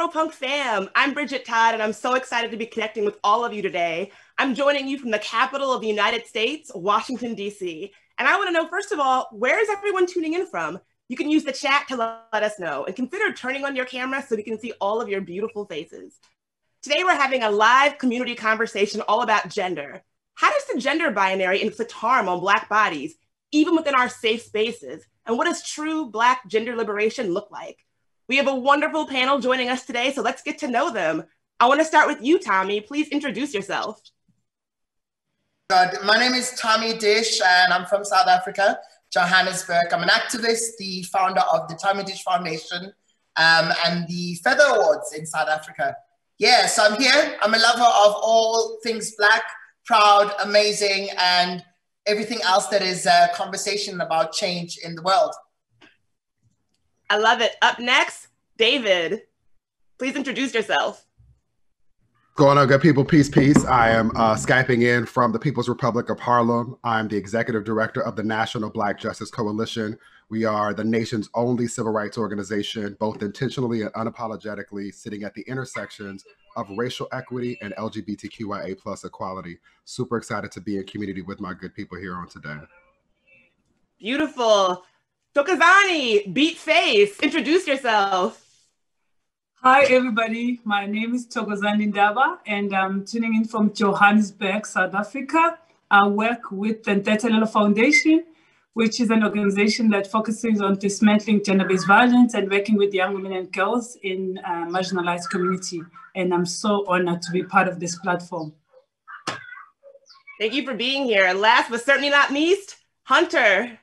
AfroPunk fam, I'm Bridget, Todd, and I'm so excited to be connecting with all of you today. I'm joining you from the capital of the United States, Washington, D.C. And I want to know, first of all, where is everyone tuning in from? You can use the chat to let us know, and consider turning on your camera so we can see all of your beautiful faces. Today, we're having a live community conversation all about gender. How does the gender binary inflict harm on Black bodies, even within our safe spaces? And what does true Black gender liberation look like? We have a wonderful panel joining us today, so let's get to know them. I want to start with you, Tommy. Please introduce yourself. My name is Tommy Dish, and I'm from South Africa, Johannesburg. I'm an activist, the founder of the Tommy Dish Foundation and the Feather Awards in South Africa. Yeah, so I'm here. I'm a lover of all things Black, proud, amazing, and everything else that is a conversation about change in the world. I love it. Up next, David. Please introduce yourself. Going on, good people, peace, peace. I am Skyping in from the People's Republic of Harlem. I'm the executive director of the National Black Justice Coalition. We are the nation's only civil rights organization, both intentionally and unapologetically sitting at the intersections of racial equity and LGBTQIA+ equality. Super excited to be in community with my good people here on today. Beautiful. Thokozani, beat face, introduce yourself. Hi, everybody. My name is Thokozani Ndaba, and I'm tuning in from Johannesburg, South Africa. I work with the Untitled Foundation, which is an organization that focuses on dismantling gender-based violence and working with young women and girls in marginalized community. And I'm so honored to be part of this platform. Thank you for being here. And last but certainly not least, Hunter.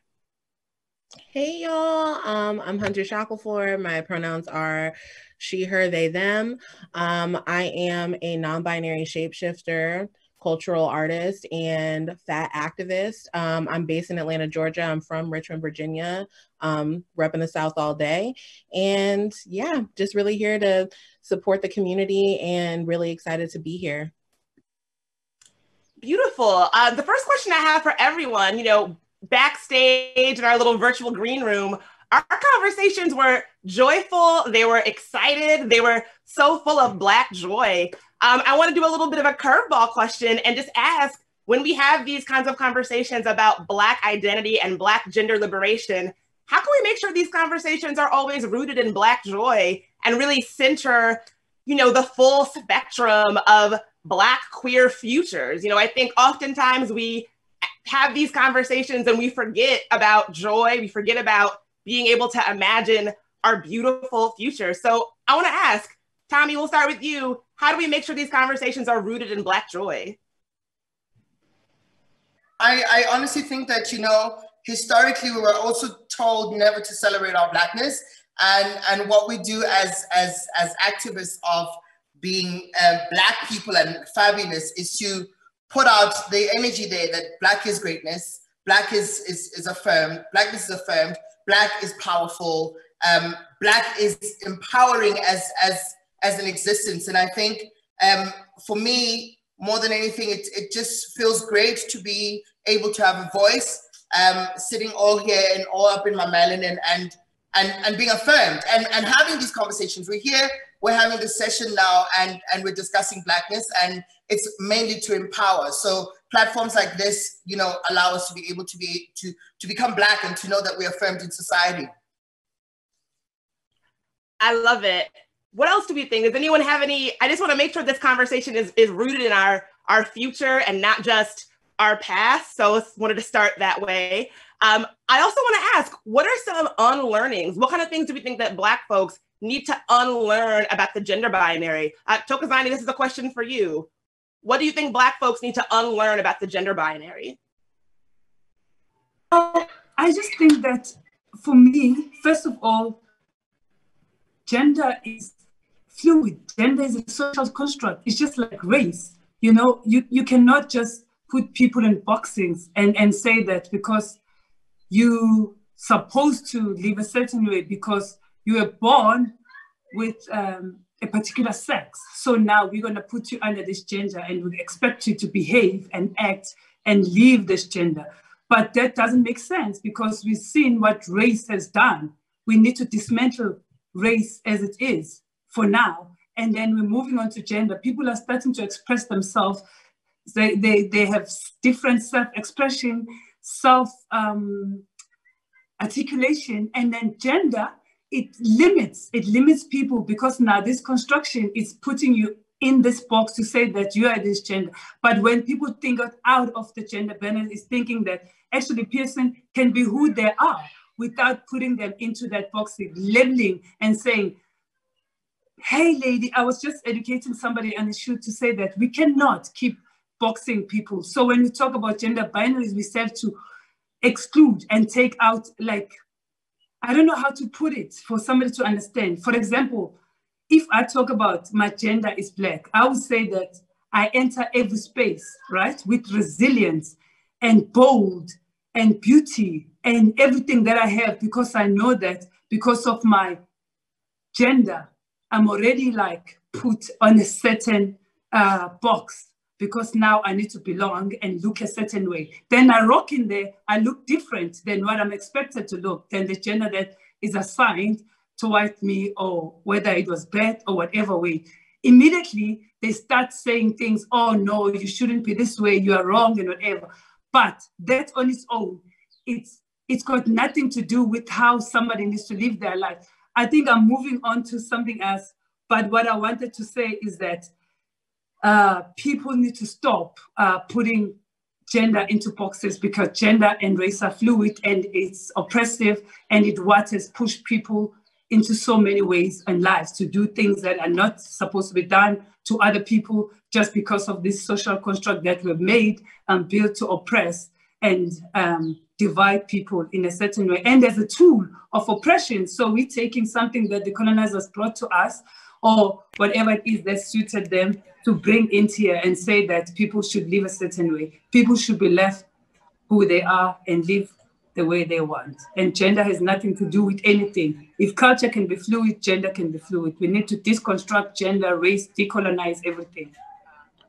Hey y'all, I'm Hunter Shackelford. My pronouns are she, her, they, them. I am a non-binary shapeshifter, cultural artist, and fat activist. I'm based in Atlanta, Georgia. I'm from Richmond, Virginia, repping the South all day. And yeah, just really here to support the community and really excited to be here. Beautiful. The first question I have for everyone, backstage in our little virtual green room, our conversations were joyful, they were excited, they were so full of Black joy. I want to do a little bit of a curveball question and just ask, when we have these kinds of conversations about Black identity and Black gender liberation, how can we make sure these conversations are always rooted in Black joy and really center, the full spectrum of Black queer futures? I think oftentimes we have these conversations and we forget about joy. We forget about being able to imagine our beautiful future. So I want to ask, Tommy, we'll start with you. How do we make sure these conversations are rooted in Black joy? I honestly think that, historically we were also told never to celebrate our Blackness. And what we do as activists of being Black people and fabulous is to put out the energy there that Black is greatness, Black is affirmed, Blackness is affirmed, Black is powerful, Black is empowering as an existence. And I think for me, more than anything, it just feels great to be able to have a voice, sitting all here and all up in my melanin and being affirmed and having these conversations. We're having this session now and we're discussing Blackness, and it's mainly to empower. So platforms like this, allow us to be able to become Black and to know that we're affirmed in society. I love it. What else do we think? Does anyone have any? I just want to make sure this conversation is rooted in our future and not just our past. So I wanted to start that way. I also want to ask, what are some unlearnings? What kind of things do we think that Black folks need to unlearn about the gender binary? Thokozani, this is a question for you. What do you think Black folks need to unlearn about the gender binary? I just think that for me, first of all, gender is fluid. Gender is a social construct. It's just like race. You cannot just put people in boxings and say that because you're supposed to live a certain way because you were born with a particular sex. So now we're going to put you under this gender and we expect you to behave and act and leave this gender. But that doesn't make sense because we've seen what race has done. We need to dismantle race as it is for now. And then we're moving on to gender. People are starting to express themselves. They have different self-expression, self-articulation, and then gender, it limits people, because now this construction is putting you in this box to say that you are this gender. But when people think out of the gender binary, is thinking that actually person can be who they are without putting them into that box, labeling and saying, hey lady, I was just educating somebody on the shoot to say that we cannot keep boxing people. So when we talk about gender binaries, we have to exclude and take out, like, I don't know how to put it for somebody to understand. For example, if I talk about my gender is Black, I would say that I enter every space, right, with resilience and bold and beauty and everything that I have, because I know that because of my gender, I'm already like put on a certain box, because now I need to belong and look a certain way. Then I rock in there, I look different than what I'm expected to look, than the gender that is assigned towards me, or whether it was bad or whatever way. Immediately, they start saying things, oh no, you shouldn't be this way, you are wrong and whatever. But that on its own, it's got nothing to do with how somebody needs to live their life. I think I'm moving on to something else, but what I wanted to say is that people need to stop putting gender into boxes, because gender and race are fluid and it's oppressive, and it what has pushed people into so many ways in lives to do things that are not supposed to be done to other people, just because of this social construct that we've made and built to oppress and divide people in a certain way. And as a tool of oppression. So we're taking something that the colonizers brought to us, or whatever it is that suited them, to bring into here and say that people should live a certain way. People should be left who they are and live the way they want. And gender has nothing to do with anything. If culture can be fluid, gender can be fluid. We need to deconstruct gender, race, decolonize everything.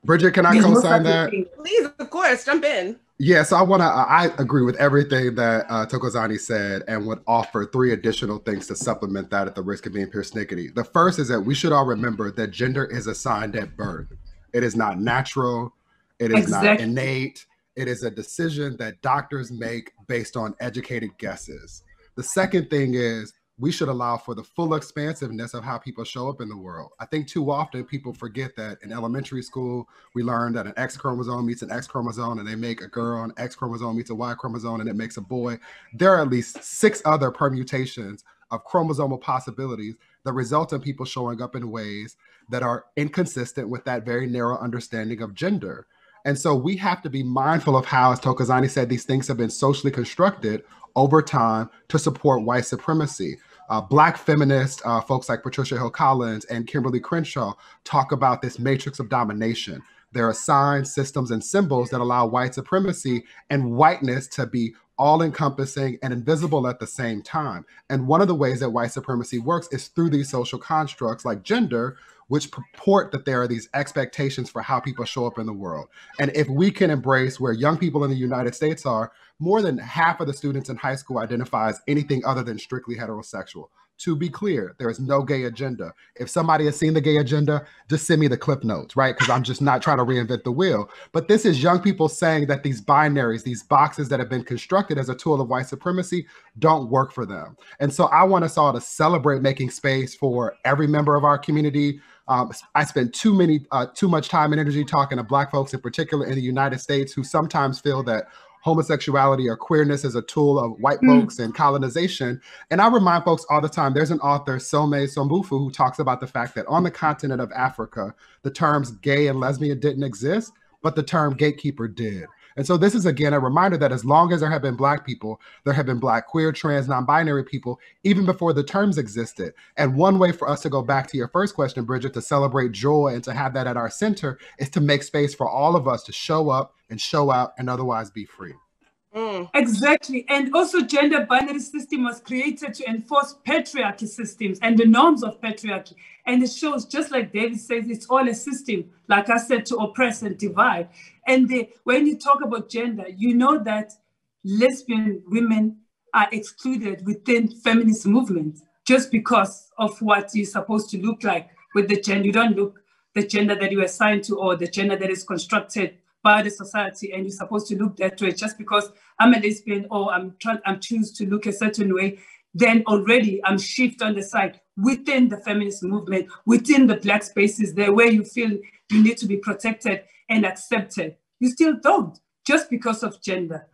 Bridget, can I co-sign that? Please, of course, jump in. Yeah, so I agree with everything that Thokozani said, and would offer 3 additional things to supplement that at the risk of being persnickety. The first is that we should all remember that gender is assigned at birth. It is not natural. It is not innate. It is a decision that doctors make based on educated guesses. The second thing is we should allow for the full expansiveness of how people show up in the world. I think too often people forget that in elementary school, we learned that an X chromosome meets an X chromosome and they make a girl, an X chromosome meets a Y chromosome and it makes a boy. There are at least 6 other permutations of chromosomal possibilities that result in people showing up in ways that are inconsistent with that very narrow understanding of gender. And so we have to be mindful of how, as Thokozani said, these things have been socially constructed over time to support white supremacy. Black feminists, folks like Patricia Hill Collins and Kimberly Crenshaw, talk about this matrix of domination. There are signs, systems, and symbols that allow white supremacy and whiteness to be all-encompassing and invisible at the same time. And one of the ways that white supremacy works is through these social constructs like gender, which purport that there are these expectations for how people show up in the world. And if we can embrace where young people in the United States are, more than half of the students in high school identify as anything other than strictly heterosexual. To be clear, there is no gay agenda. If somebody has seen the gay agenda, just send me the clip notes, right? Because I'm just not trying to reinvent the wheel. But this is young people saying that these binaries, these boxes that have been constructed as a tool of white supremacy don't work for them. And so I want us all to celebrate making space for every member of our community. I spend too much time and energy talking to Black folks in particular in the United States who sometimes feel that homosexuality or queerness is a tool of white folks and colonization. And I remind folks all the time, there's an author, Some Sombufu, who talks about the fact that on the continent of Africa, the terms gay and lesbian didn't exist, but the term gatekeeper did. And so this is, again, a reminder that as long as there have been Black people, there have been Black, queer, trans, non-binary people, even before the terms existed. And one way for us to go back to your first question, Bridget, to celebrate joy and to have that at our center is to make space for all of us to show up and show out and otherwise be free. Exactly. And also gender binary system was created to enforce patriarchy systems and the norms of patriarchy. And it shows, just like David says, it's all a system, like I said, to oppress and divide. And when you talk about gender, you know that lesbian women are excluded within feminist movement. just because of what you're supposed to look like with the gender. You don't look the gender that you are assigned to or the gender that is constructed by the society, and you're supposed to look that way. Just because I'm a lesbian or I'm choose to look a certain way, then already I'm shift on the side within the feminist movement, within the Black spaces there where you feel you need to be protected and accepted. You still don't, just because of gender.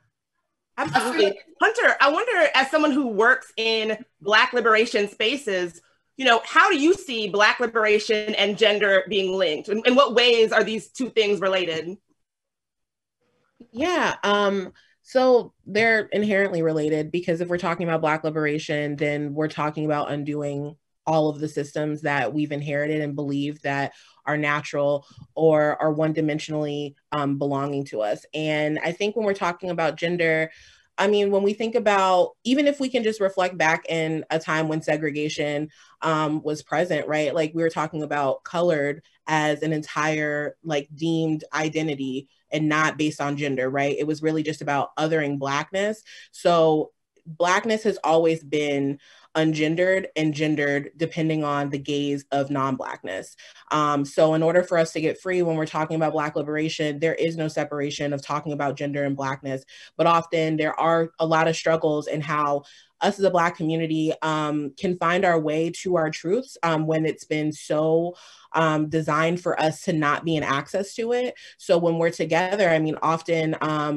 Absolutely. Hunter, I wonder, as someone who works in Black liberation spaces, you know, how do you see Black liberation and gender being linked? In what ways are these two things related? Yeah, so they're inherently related, because if we're talking about Black liberation, then we're talking about undoing all of the systems that we've inherited and believe that are natural or are one-dimensionally belonging to us. And I think when we're talking about gender, I mean, when we think about, even if we can just reflect back in a time when segregation was present, right? Like we were talking about colored as an entire like deemed identity and not based on gender, right? It was really just about othering Blackness. So Blackness has always been ungendered and gendered depending on the gaze of non-Blackness. So in order for us to get free, when we're talking about Black liberation, there is no separation of talking about gender and Blackness, but often there are a lot of struggles in how us as a Black community can find our way to our truths when it's been so designed for us to not be in access to it. So when we're together, I mean, often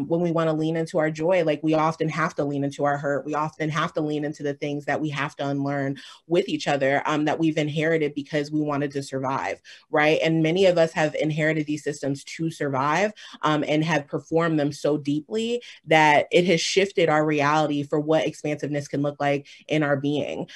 when we want to lean into our joy, like we often have to lean into our hurt. We often have to lean into the things that we have to unlearn with each other that we've inherited because we wanted to survive, right? And many of us have inherited these systems to survive and have performed them so deeply that it has shifted our reality for what expansiveness can look like in our being.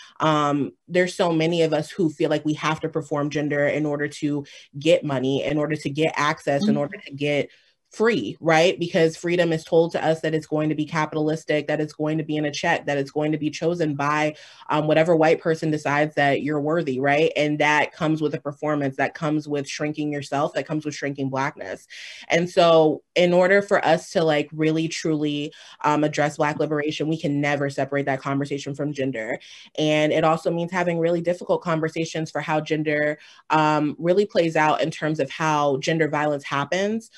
There's so many of us who feel like we have to perform gender in order to get money, in order to get access, in order to get free, right? Because freedom is told to us that it's going to be capitalistic, that it's going to be in a check, that it's going to be chosen by whatever white person decides that you're worthy, right? And that comes with a performance, that comes with shrinking yourself, that comes with shrinking Blackness. And so in order for us to like really truly address Black liberation, we can never separate that conversation from gender. And it also means having really difficult conversations for how gender really plays out in terms of how gender violence happens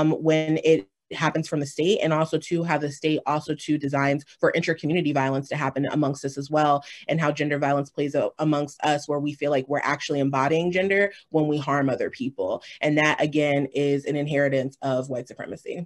when it happens from the state, and also to how the state also to designs for inter-community violence to happen amongst us as well, and how gender violence plays out amongst us, where we feel like we're actually embodying gender when we harm other people. And that again is an inheritance of white supremacy.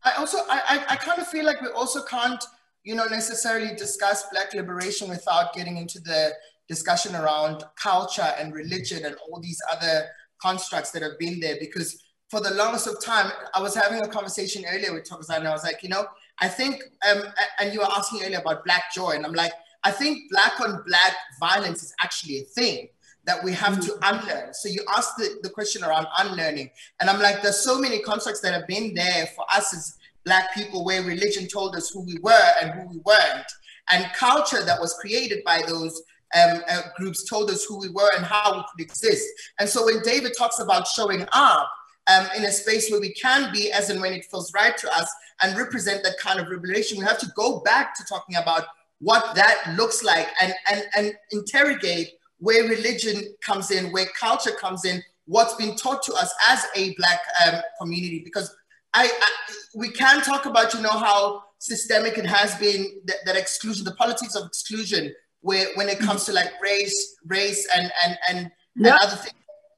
I kind of feel like we also can't, you know, necessarily discuss Black liberation without getting into the discussion around culture and religion and all these other constructs that have been there. Because for the longest of time, I was having a conversation earlier with Thokozani, and I was like, you know, I think, and you were asking earlier about Black joy, and I'm like, I think Black on Black violence is actually a thing that we have to unlearn. So you asked the question around unlearning, and I'm like, there's so many constructs that have been there for us as Black people, where religion told us who we were and who we weren't, and culture that was created by those groups told us who we were and how we could exist. And so when David talks about showing up in a space where we can be as and when it feels right to us and represent that kind of liberation, we have to go back to talking about what that looks like and interrogate where religion comes in, where culture comes in, what's been taught to us as a Black community. Because we can talk about, you know, how systemic it has been, that exclusion, the politics of exclusion, where when it comes to like race and other things,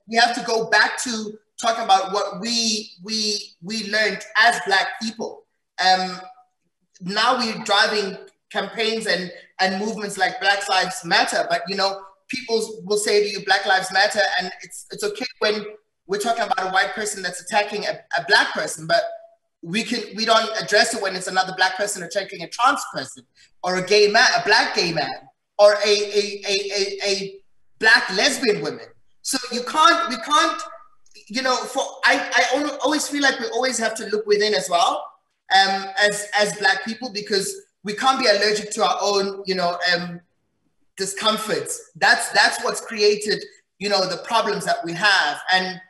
we have to go back to talking about what we learned as Black people. Now we're driving campaigns and movements like Black Lives Matter, but you know, people will say to you, Black Lives Matter, and it's okay when we're talking about a white person that's attacking a Black person, but we don't address it when it's another Black person attacking a trans person, or a gay man, a Black gay man, or a Black lesbian woman. So we can't, you know, I always feel like we always have to look within as well, as Black people, because we can't be allergic to our own, you know, discomforts. That's what's created, you know, the problems that we have. And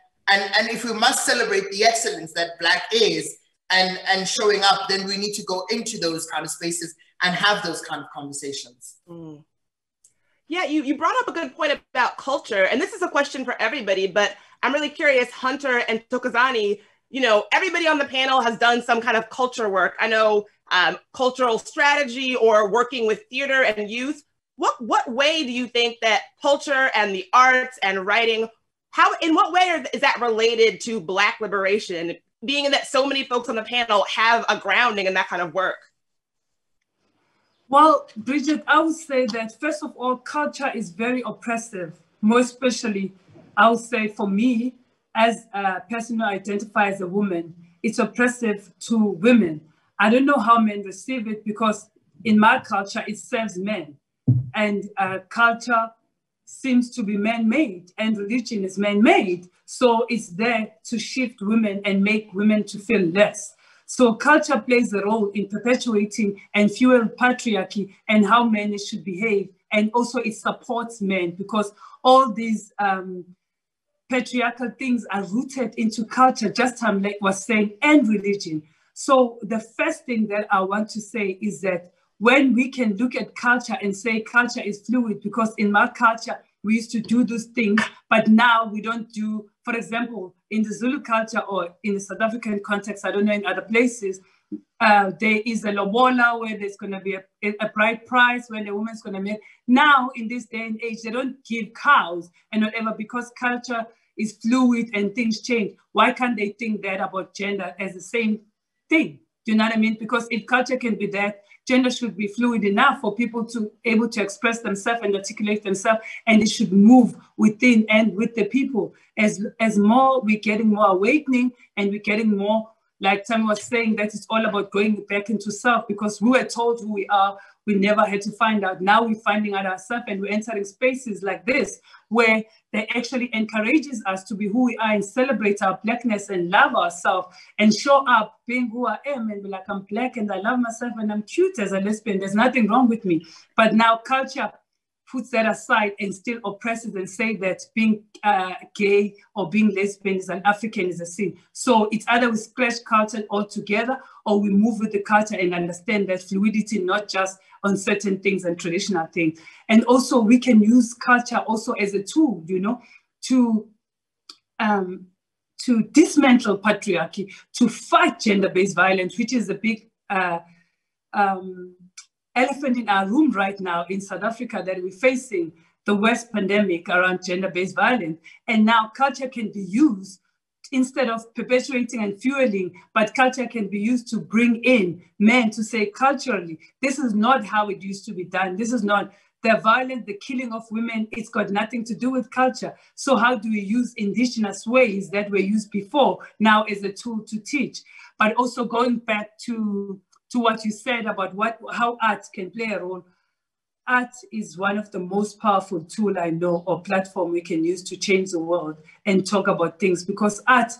if we must celebrate the excellence that Black is and showing up, then we need to go into those kind of spaces and have those kind of conversations. Mm. Yeah, you brought up a good point about culture, and this is a question for everybody, but I'm really curious, Hunter and Thokozani, you know, everybody on the panel has done some kind of culture work. I know cultural strategy or working with theater and youth. What way do you think that culture and the arts and writing, in what way is that related to Black liberation, being that so many folks on the panel have a grounding in that kind of work? Well, Bridget, I would say that first of all, culture is very oppressive. More especially, I would say for me, as a person who identifies as a woman, it's oppressive to women. I don't know how men receive it, because in my culture, it serves men. And culture seems to be man-made, and religion is man-made. So it's there to shift women and make women to feel less. So culture plays a role in perpetuating and fuel patriarchy and how men should behave. And also it supports men, because all these patriarchal things are rooted into culture, just as Ham was saying, and religion. So the first thing that I want to say is that when we can look at culture and say culture is fluid, because in my culture, we used to do those things, but now we don't do, for example, in the Zulu culture or in the South African context, I don't know in other places, there is a lobola where there's going to be a bride price where the woman's going to make. Now, in this day and age, they don't give cows and whatever, because culture is fluid and things change. Why can't they think that about gender as the same thing? Do you know what I mean? Because if culture can be that, gender should be fluid enough for people to able to express themselves and articulate themselves, and it should move within and with the people. As more we're getting more awakening, and we're getting more, like Tham was saying, that it's all about going back into self, because we were told who we are, we never had to find out. Now we're finding out ourselves, and we're entering spaces like this where they actually encourages us to be who we are and celebrate our Blackness and love ourselves and show up being who I am and be like, I'm Black and I love myself and I'm cute as a lesbian. There's nothing wrong with me. But now culture puts that aside and still oppresses and say that being gay or being lesbian is an African is a sin. So it's either we scratch culture altogether, or we move with the culture and understand that fluidity, not just on certain things and traditional things. And also we can use culture also as a tool, you know, to dismantle patriarchy, to fight gender-based violence, which is a big elephant in our room right now in South Africa, that we're facing the worst pandemic around gender-based violence. And now culture can be used instead of perpetuating and fueling, but culture can be used to bring in men to say culturally, this is not how it used to be done. This is not the violence, the killing of women. It's got nothing to do with culture. So how do we use indigenous ways that were used before now as a tool to teach? But also going back to what you said about how art can play a role. Art is one of the most powerful tools I know, or platform we can use to change the world and talk about things, because art,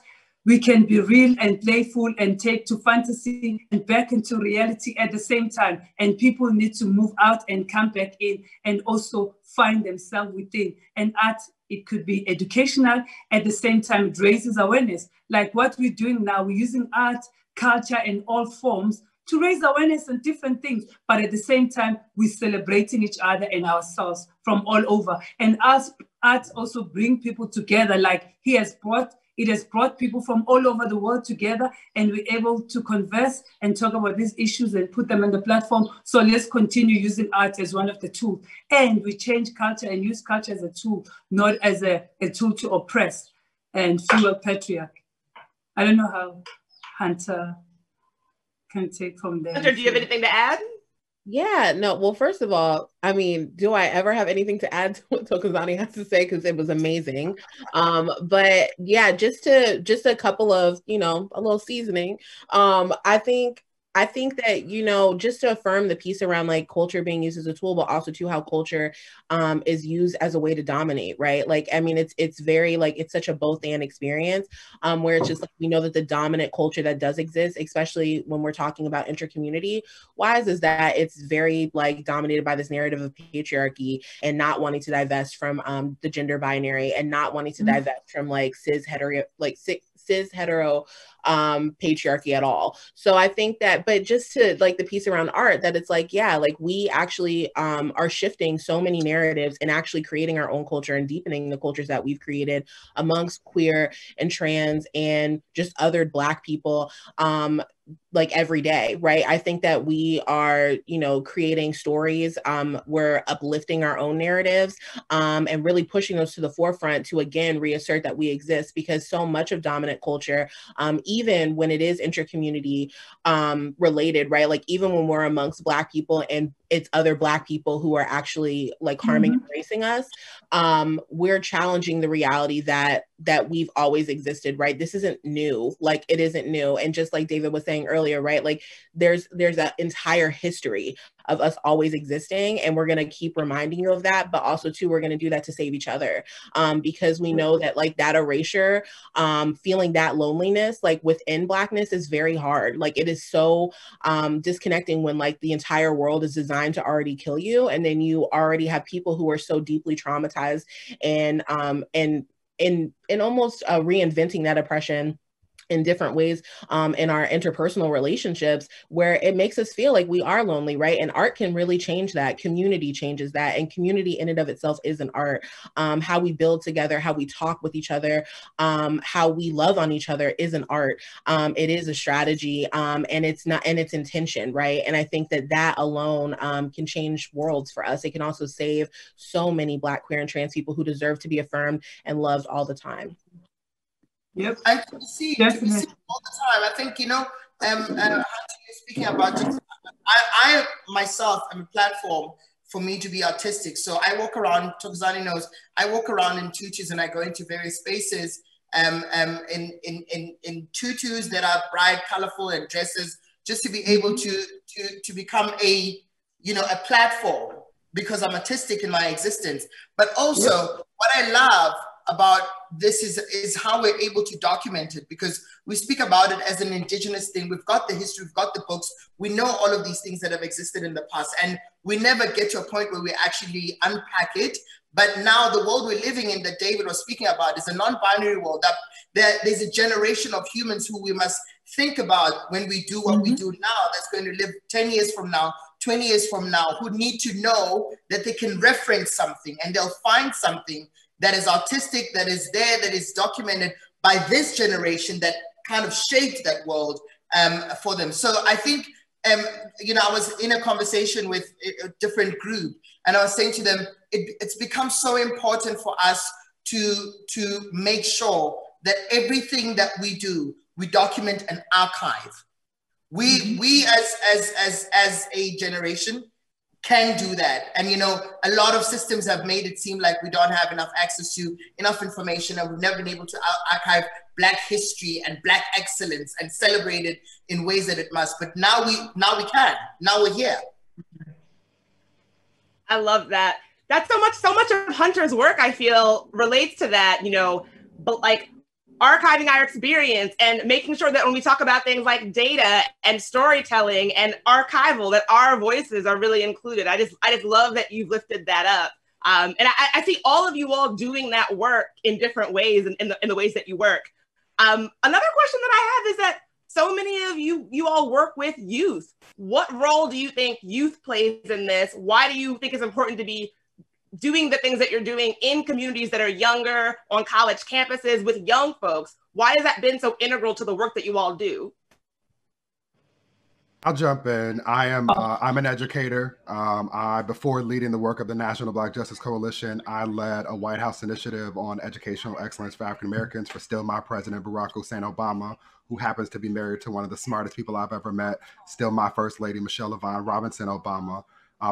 we can be real and playful and take to fantasy and back into reality at the same time. And people need to move out and come back in and also find themselves within. And art, it could be educational. At the same time, it raises awareness. Like what we're doing now, we're using art, culture in all forms to raise awareness on different things, but at the same time, we're celebrating each other and ourselves from all over. And arts also bring people together, like it has brought people from all over the world together, and we're able to converse and talk about these issues and put them on the platform. So let's continue using art as one of the tools. And we change culture and use culture as a tool, not as a tool to oppress and fuel patriarchy. I don't know how Hunter can take from there. Hunter, do you have anything to add? Yeah, no. Well, first of all, I mean, do I ever have anything to add to what Thokozani has to say? Because it was amazing. But yeah, just a couple of, you know, a little seasoning. I think that, you know, just to affirm the piece around like culture being used as a tool, but also to how culture is used as a way to dominate, right? Like, I mean, it's very like, it's such a both and experience where it's just like, we know that the dominant culture that does exist, especially when we're talking about intercommunity wise, is that it's very like dominated by this narrative of patriarchy and not wanting to divest from the gender binary and not wanting to divest from like cis hetero patriarchy at all. So I think that, but just to like the piece around art, that it's like, yeah, like we actually are shifting so many narratives and actually creating our own culture and deepening the cultures that we've created amongst queer and trans and just other Black people like every day, right? I think that we are, you know, creating stories, we're uplifting our own narratives, and really pushing those to the forefront to again reassert that we exist, because so much of dominant culture, even when it is intercommunity related, right? Like even when we're amongst Black people and it's other Black people who are actually like harming and erasing us, we're challenging the reality that we've always existed, right? This isn't new, like it isn't new. And just like David was saying earlier, right? Like there's an entire history of us always existing, and we're going to keep reminding you of that, but also too, we're going to do that to save each other, because we know that like that erasure, feeling that loneliness like within Blackness is very hard. Like it is so disconnecting when like the entire world is designed to already kill you, and then you already have people who are so deeply traumatized and almost reinventing that oppression in different ways in our interpersonal relationships, where it makes us feel like we are lonely, right? And art can really change that. Community changes that, and community in and of itself is an art. How we build together, how we talk with each other, how we love on each other is an art. It is a strategy, and it's not, and it's intention, right? And I think that that alone can change worlds for us. It can also save so many Black, queer, and trans people who deserve to be affirmed and loved all the time. Yep. And to be seen all the time. I think, you know, speaking about just, I myself am a platform for me to be artistic. So I walk around, Thokozani knows, I walk around in tutus and I go into various spaces in tutus that are bright, colorful, and dresses, just to be able to become a, you know, a platform, because I'm artistic in my existence. But also what I love about this is how we're able to document it, because we speak about it as an indigenous thing. We've got the history, we've got the books, we know all of these things that have existed in the past, and we never get to a point where we actually unpack it. But now the world we're living in that David was speaking about is a non-binary world, that there's a generation of humans who we must think about when we do what we do now, that's going to live 10 years from now, 20 years from now, who need to know that they can reference something and they'll find something that is artistic, that is there, that is documented by this generation that kind of shaped that world for them. So I think, you know, I was in a conversation with a different group, and I was saying to them, it's become so important for us to make sure that everything that we do, we document and archive. We as a generation can do that. And, you know, a lot of systems have made it seem like we don't have enough access to enough information, and we've never been able to archive Black history and Black excellence and celebrate it in ways that it must. But now we can. Now we're here. I love that. That's so much of Hunter's work, I feel, relates to that, you know, but like archiving our experience and making sure that when we talk about things like data and storytelling and archival, that our voices are really included. I just love that you've lifted that up. And I see all of you all doing that work in different ways and in the ways that you work. Another question that I have is that so many of you all work with youth. What role do you think youth plays in this? Why do you think it's important to be doing the things that you're doing in communities that are younger, on college campuses with young folks? Why has that been so integral to the work that you all do? I'll jump in. I'm an educator. Before leading the work of the National Black Justice Coalition, I led a White House initiative on educational excellence for African Americans for still my president, Barack Hussein Obama, who happens to be married to one of the smartest people I've ever met, still my first lady, Michelle Yvonne Robinson Obama.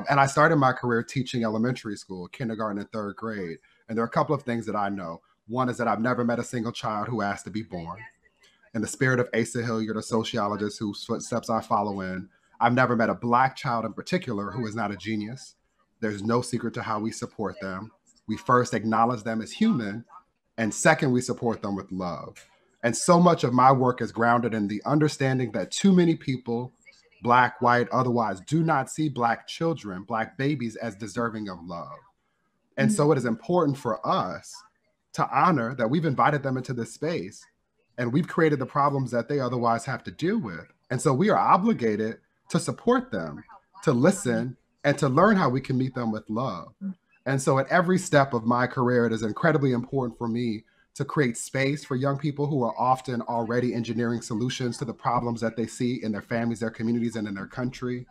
And I started my career teaching elementary school, kindergarten and third grade. And there are a couple of things that I know. One is that I've never met a single child who asked to be born. In the spirit of Asa Hilliard, a sociologist whose footsteps I follow in, I've never met a Black child in particular who is not a genius. There's no secret to how we support them. We first acknowledge them as human, and second, we support them with love. And so much of my work is grounded in the understanding that too many people, Black, white, otherwise, do not see Black children, Black babies, as deserving of love. And so it is important for us to honor that we've invited them into this space, and we've created the problems that they otherwise have to deal with. And so we are obligated to support them, to listen, and to learn how we can meet them with love. And so at every step of my career, it is incredibly important for me to create space for young people who are often already engineering solutions to the problems that they see in their families, their communities, and in their country.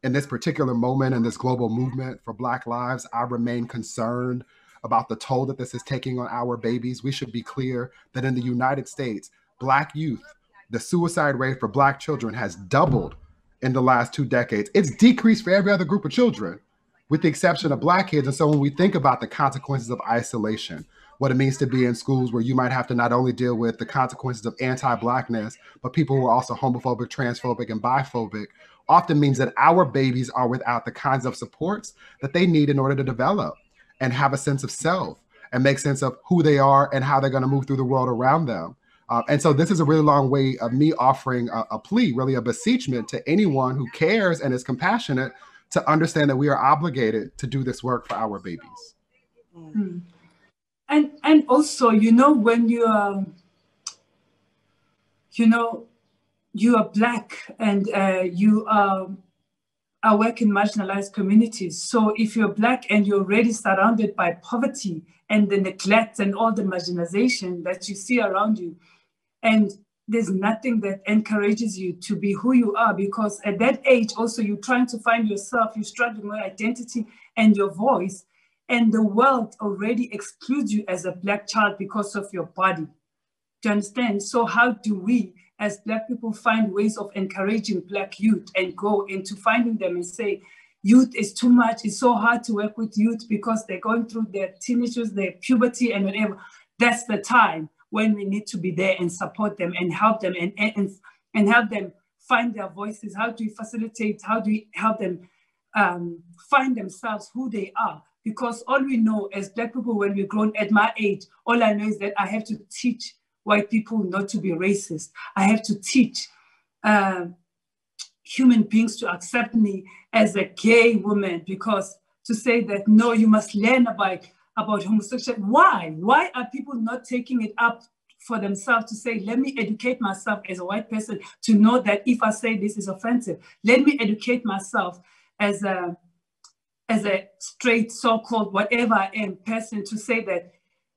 In this particular moment, in this global movement for Black lives, I remain concerned about the toll that this is taking on our babies. We should be clear that in the United States, Black youth, the suicide rate for Black children has doubled in the last 2 decades. It's decreased for every other group of children, with the exception of Black kids. And so when we think about the consequences of isolation, what it means to be in schools where you might have to not only deal with the consequences of anti-Blackness, but people who are also homophobic, transphobic, and biphobic, often means that our babies are without the kinds of supports that they need in order to develop and have a sense of self and make sense of who they are and how they're going to move through the world around them. And so this is a really long way of me offering a plea, really a beseechment to anyone who cares and is compassionate to understand that we are obligated to do this work for our babies. Mm-hmm. And also, you know, when you are Black and you are work in marginalized communities. So if you're Black and you're already surrounded by poverty and the neglect and all the marginalization that you see around you, and there's nothing that encourages you to be who you are, because at that age also you're trying to find yourself, you're struggling with identity and your voice, and the world already excludes you as a Black child because of your body. Do you understand? So how do we as Black people find ways of encouraging Black youth and go into finding them and say, youth is too much, it's so hard to work with youth because they're going through their teenagers, their puberty and whatever. That's the time when we need to be there and support them and help them and help them find their voices. How do we facilitate? How do we help them find themselves, who they are? Because all we know as Black people, when we're grown at my age, all I know is that I have to teach white people not to be racist. I have to teach human beings to accept me as a gay woman, because to say that, no, you must learn about homosexuality. Why? Why are people not taking it up for themselves to say, let me educate myself as a white person to know that if I say this is offensive, let me educate myself as a straight, so-called whatever I am person to say that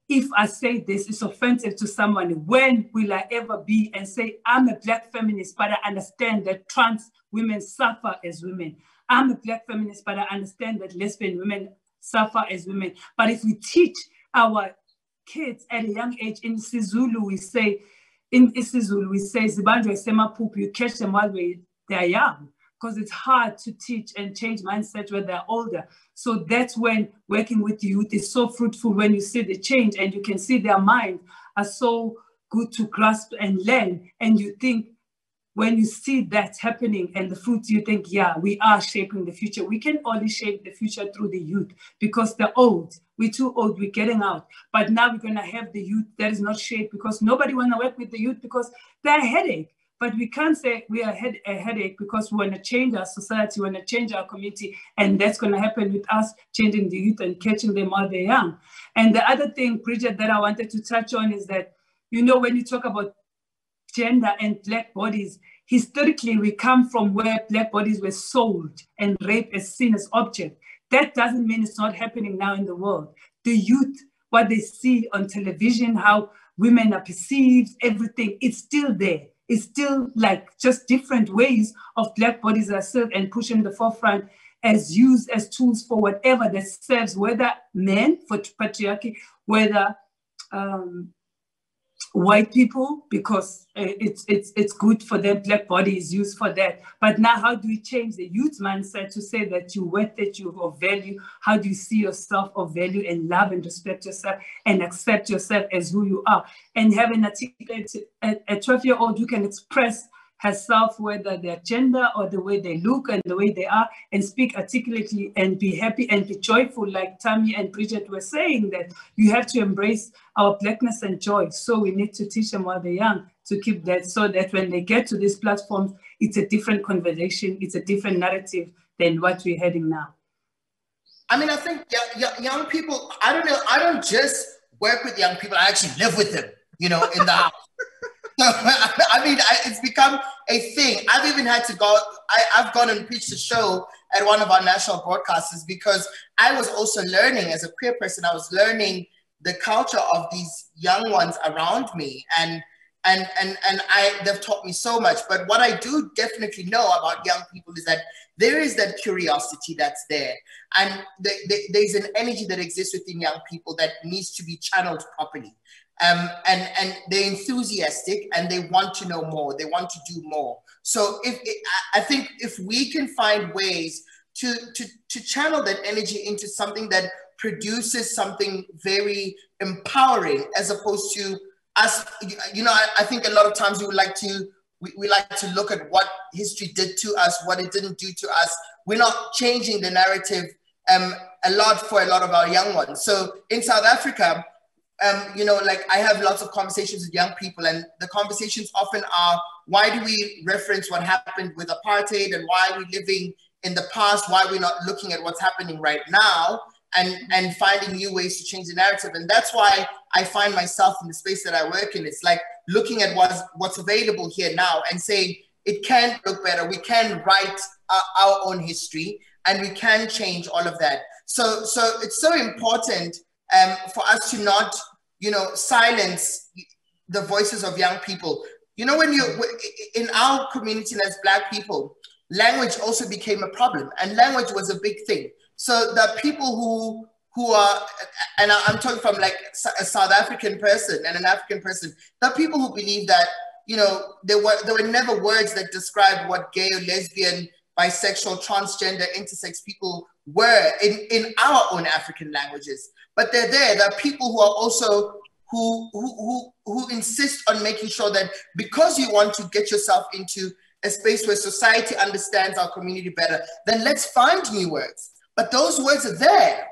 if I say this is offensive to someone, when will I ever be and say, I'm a Black feminist, but I understand that trans women suffer as women. I'm a Black feminist, but I understand that lesbian women suffer as women. But if we teach our kids at a young age, in isiZulu we say, Zibanjwa isemaphuphu, you catch them while they're young, because it's hard to teach and change mindset when they're older. So that's when working with youth is so fruitful, when you see the change and you can see their minds are so good to grasp and learn. And you think, when you see that happening and the fruits, you think, yeah, we are shaping the future. We can only shape the future through the youth, because the old, we're too old, we're getting out. But now we're going to have the youth that is not shaped, because nobody want to work with the youth because they're a headache. But we can't say we are a headache, because we want to change our society, we want to change our community, and that's going to happen with us changing the youth and catching them while they're young. And the other thing, Bridget, that I wanted to touch on is that, you know, when you talk about gender and Black bodies, historically, we come from where Black bodies were sold and rape is seen as object. That doesn't mean it's not happening now in the world. The youth, what they see on television, how women are perceived, everything, it's still there. It's still like just different ways of Black bodies are served and pushed in the forefront as used as tools for whatever that serves, whether men for patriarchy, whether white people, because it's good for them, Black body is used for that. But now how do we change the youth mindset to say that you're worth it, you're of value? How do you see yourself of value and love and respect yourself and accept yourself as who you are? And have an articulated, a 12-year-old who can express herself, whether their gender or the way they look and the way they are, and speak articulately and be happy and be joyful, like Tammy and Bridget were saying, that you have to embrace our Blackness and joy. So we need to teach them while they're young to keep that, so that when they get to these platforms, it's a different conversation, it's a different narrative than what we're heading now. I mean, I think young people, I don't know, I don't just work with young people, I actually live with them, you know, in the house. I mean, it's become a thing. I've even had to go, I've gone and pitched a show at one of our national broadcasters because I was also learning as a queer person. I was learning the culture of these young ones around me, and they've taught me so much. But what I do definitely know about young people is that there is that curiosity that's there, and there's an energy that exists within young people that needs to be channeled properly. And they're enthusiastic and they want to know more. They want to do more. So I think if we can find ways to channel that energy into something that produces something very empowering, as opposed to us, you know, I think a lot of times we like to look at what history did to us, what it didn't do to us. We're not changing the narrative a lot for a lot of our young ones. So in South Africa, you know, like I have lots of conversations with young people, and the conversations often are, why do we reference what happened with apartheid, and why are we living in the past? Why are we not looking at what's happening right now and finding new ways to change the narrative? And that's why I find myself in the space that I work in. It's like looking at what's available here now and saying, it can look better. We can write our own history, and we can change all of that. So it's so important for us to not, you know, silence the voices of young people. You know, when in our community as Black people, language also became a problem, and language was a big thing. So the people who are, and I'm talking from like a South African person and an African person, the people who believe that, you know, there were never words that described what gay or lesbian, bisexual, transgender, intersex people were in our own African languages. But they're there. There are people who are also who insist on making sure that because you want to get yourself into a space where society understands our community better, then let's find new words. But those words are there.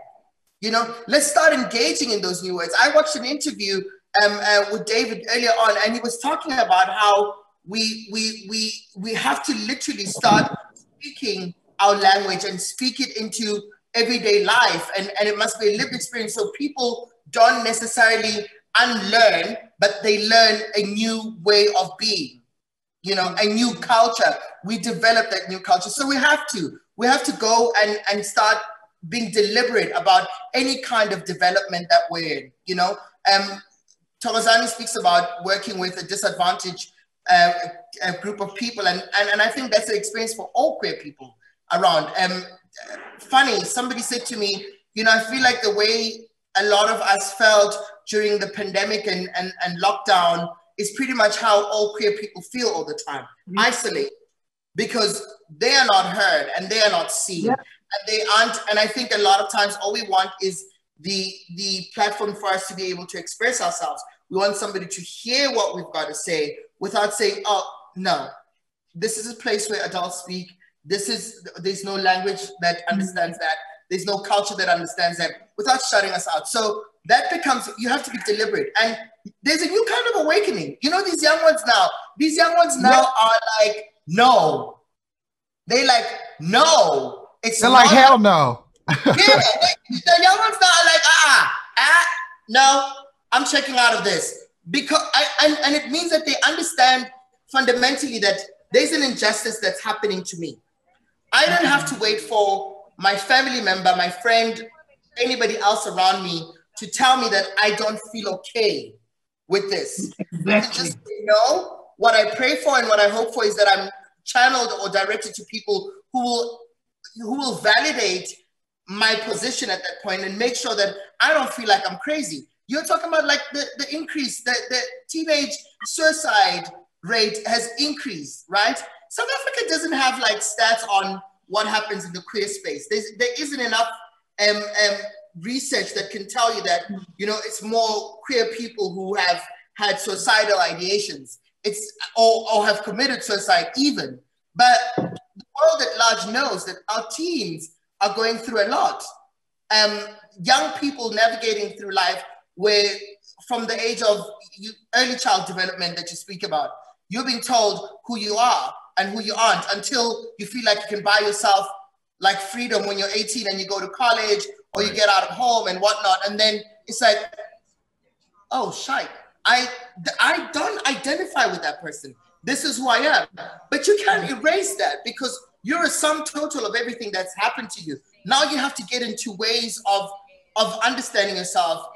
You know, let's start engaging in those new words. I watched an interview with David earlier on, and he was talking about how we have to literally start speaking our language and speak it into everyday life, and it must be a lived experience, so people don't necessarily unlearn, but they learn a new way of being, you know, a new culture. We develop that new culture. So we have to go and start being deliberate about any kind of development that we're in, you know. Thokozani speaks about working with a disadvantaged a group of people, and I think that's an experience for all queer people around. Funny, somebody said to me, you know, I feel like the way a lot of us felt during the pandemic and lockdown is pretty much how all queer people feel all the time, isolated, because they are not heard and they are not seen, and they aren't. And I think a lot of times all we want is the platform for us to be able to express ourselves. We want somebody to hear what we've got to say without saying, oh, no, this is a place where adults speak. There's no language that understands that. There's no culture that understands that, without shutting us out. So that becomes, you have to be deliberate. And there's a new kind of awakening. You know, these young ones now are like, no. They like, no. They're like, hell no. Yeah, the young ones now are like, no, I'm checking out of this. Because, and it means that they understand fundamentally that there's an injustice that's happening to me. I don't have to wait for my family member, my friend, anybody else around me to tell me that I don't feel okay with this. Exactly. I can just say, no, what I pray for and what I hope for is that I'm channeled or directed to people who will validate my position at that point and make sure that I don't feel like I'm crazy. You're talking about like the increase, the teenage suicide rate has increased, right? South Africa doesn't have like stats on what happens in the queer space. There isn't enough research that can tell you that, you know, it's more queer people who have had suicidal ideations. It's or have committed suicide even. But the world at large knows that our teens are going through a lot. Young people navigating through life where from the age of early child development that you speak about, you're being told who you are and who you aren't until you feel like you can buy yourself like freedom when you're 18 and you go to college or you get out of home and whatnot. And then it's like, oh, shite. I don't identify with that person. This is who I am. But you can't erase that because you're a sum total of everything that's happened to you. Now you have to get into ways of understanding yourself.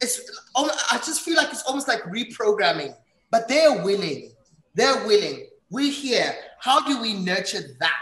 I just feel like it's almost like reprogramming, but they're willing. They're willing. We're here. How do we nurture that?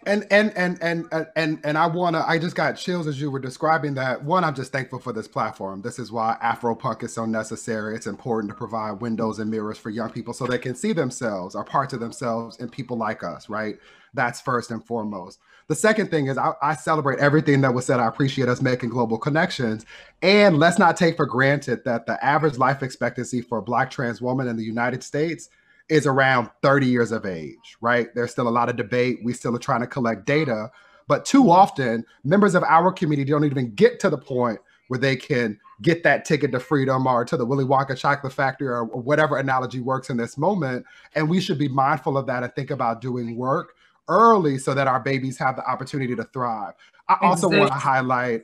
And I just got chills as you were describing that. One, I'm just thankful for this platform. This is why AFROPUNK is so necessary. It's important to provide windows and mirrors for young people so they can see themselves or parts of themselves in people like us, right? That's first and foremost. The second thing is I celebrate everything that was said. I appreciate us making global connections. And let's not take for granted that the average life expectancy for a Black trans woman in the United States is around 30 years of age, right? There's still a lot of debate. We still are trying to collect data, but too often members of our community don't even get to the point where they can get that ticket to freedom or to the Willy Wonka chocolate factory or whatever analogy works in this moment. And we should be mindful of that and think about doing work early so that our babies have the opportunity to thrive. I also want to highlight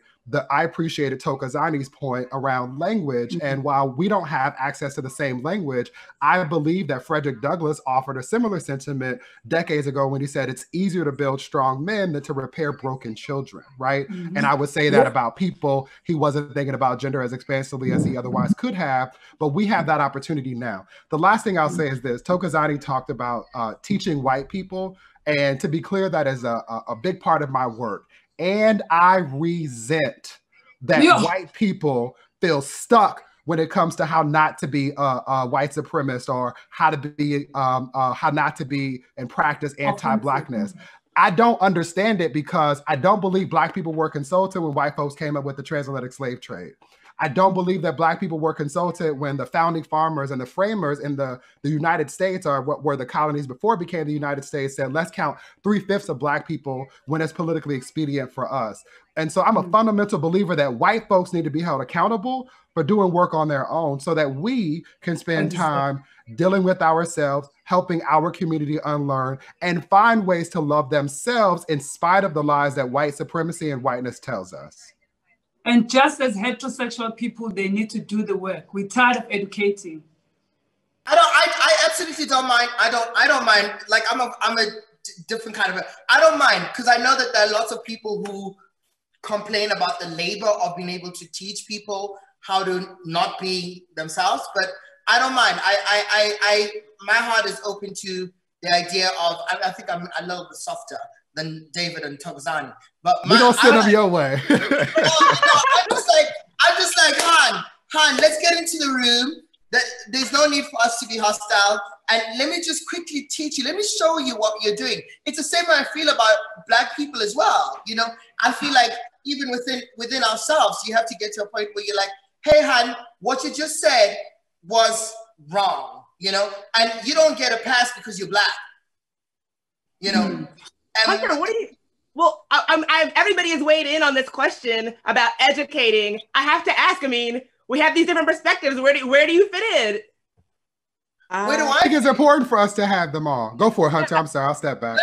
I appreciated Thokozani's point around language. And while we don't have access to the same language, I believe that Frederick Douglass offered a similar sentiment decades ago when he said it's easier to build strong men than to repair broken children, right? And I would say that about people. He wasn't thinking about gender as expansively as he otherwise could have, but we have that opportunity now. The last thing I'll say is this. Thokozani talked about teaching white people. And to be clear, that is a big part of my work. And I resent that white people feel stuck when it comes to how not to be a white supremacist or how not to be and practice anti-Blackness. I don't understand it because I don't believe Black people were consulted when white folks came up with the transatlantic slave trade. I don't believe that Black people were consulted when the founding farmers and the framers in the United States, or what were the colonies before it became the United States, said, let's count 3/5 of Black people when it's politically expedient for us. And so I'm a fundamental believer that white folks need to be held accountable for doing work on their own so that we can spend time dealing with ourselves, helping our community unlearn, and find ways to love themselves in spite of the lies that white supremacy and whiteness tells us. And just as heterosexual people, they need to do the work. We're tired of educating. I absolutely don't mind. I don't mind. Like I'm a different kind of I don't mind because I know that there are lots of people who complain about the labor of being able to teach people how to not be themselves, but I don't mind. My heart is open to the idea of, I think I'm a little bit softer than David and Thokozani. But we don't sit up your way. I'm just like, Han, let's get into the room. There's no need for us to be hostile. And let me just quickly teach you. Let me show you what you're doing. It's the same way I feel about Black people as well. You know, I feel like even within ourselves, you have to get to a point where you're like, hey, Han, what you just said was wrong, you know? And you don't get a pass because you're Black, you know? Hunter, what do you? Well, everybody has weighed in on this question about educating. I have to ask. I mean, we have these different perspectives. Where do you fit in? Where do I think it's important for us to have them all? Go for it, Hunter. I'm sorry, I'll step back.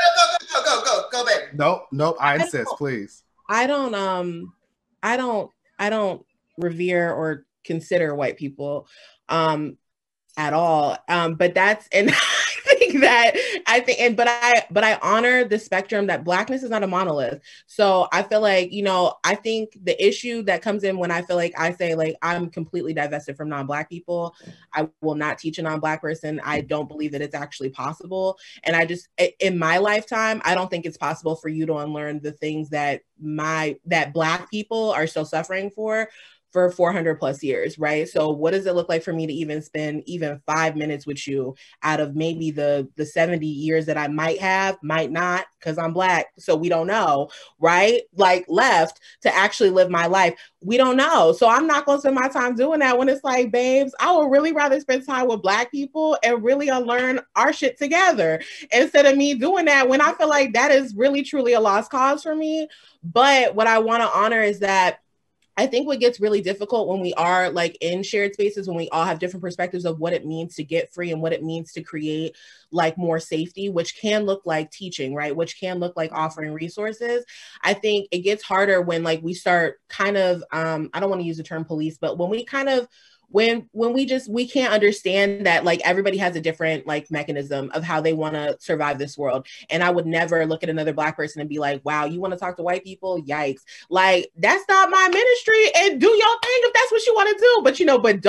Go, baby. Nope. I insist, please. I don't revere or consider white people at all. But that's, and but I honor the spectrum that Blackness is not a monolith. So I feel like, you know, I think the issue that comes in when I feel like I say like I'm completely divested from non-Black people, I will not teach a non-Black person. I don't believe that it's actually possible. And I just, in my lifetime, I don't think it's possible for you to unlearn the things that Black people are still suffering for 400 plus years, right? So what does it look like for me to even spend even 5 minutes with you out of maybe the 70 years that I might not, because I'm Black, so we don't know, right? Like left to actually live my life. We don't know. So I'm not gonna spend my time doing that when it's like, babes, I would really rather spend time with Black people and really unlearn our shit together instead of me doing that when I feel like that is really truly a lost cause for me. But what I want to honor is that I think what gets really difficult when we are like in shared spaces, when we all have different perspectives of what it means to get free and what it means to create like more safety, which can look like teaching, right? Which can look like offering resources. I think it gets harder when like we start kind of, I don't want to use the term police, but when we kind of when we can't understand that like everybody has a different like mechanism of how they want to survive this world. And I would never look at another Black person and be like, wow, you want to talk to white people? Yikes. Like, that's not my ministry, and do your thing if that's what you want to do. But, you know, but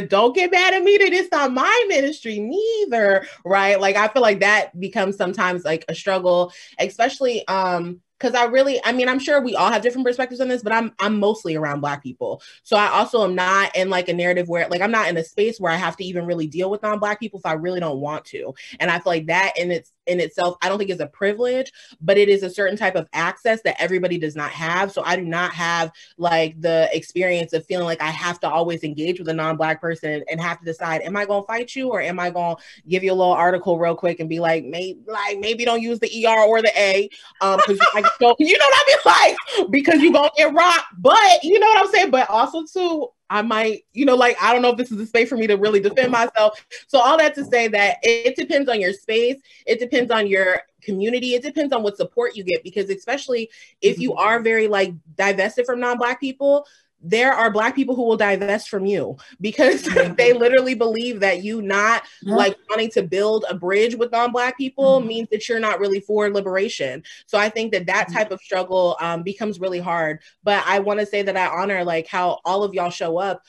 don't get mad at me that it's not my ministry neither, right? Like, I feel like that becomes sometimes like a struggle, especially because I'm sure we all have different perspectives on this, but I'm mostly around Black people. So I also am not in like a narrative where like I'm not in a space where I have to even really deal with non-Black people if I really don't want to. And I feel like that in itself, I don't think is a privilege, but it is a certain type of access that everybody does not have. So I do not have like the experience of feeling like I have to always engage with a non-Black person and have to decide, am I going to fight you, or am I going to give you a little article real quick and be like, maybe don't use the ER or the A, because so, you know what I mean? Like, because you're going to get rocked, but you know what I'm saying? But also too, I might, you know, like, I don't know if this is a space for me to really defend myself. So all that to say that it depends on your space. It depends on your community. It depends on what support you get, because especially if you are very like divested from non-Black people, there are Black people who will divest from you because they literally believe that you not like wanting to build a bridge with non-Black people means that you're not really for liberation. So I think that type of struggle becomes really hard. But I want to say that I honor like how all of y'all show up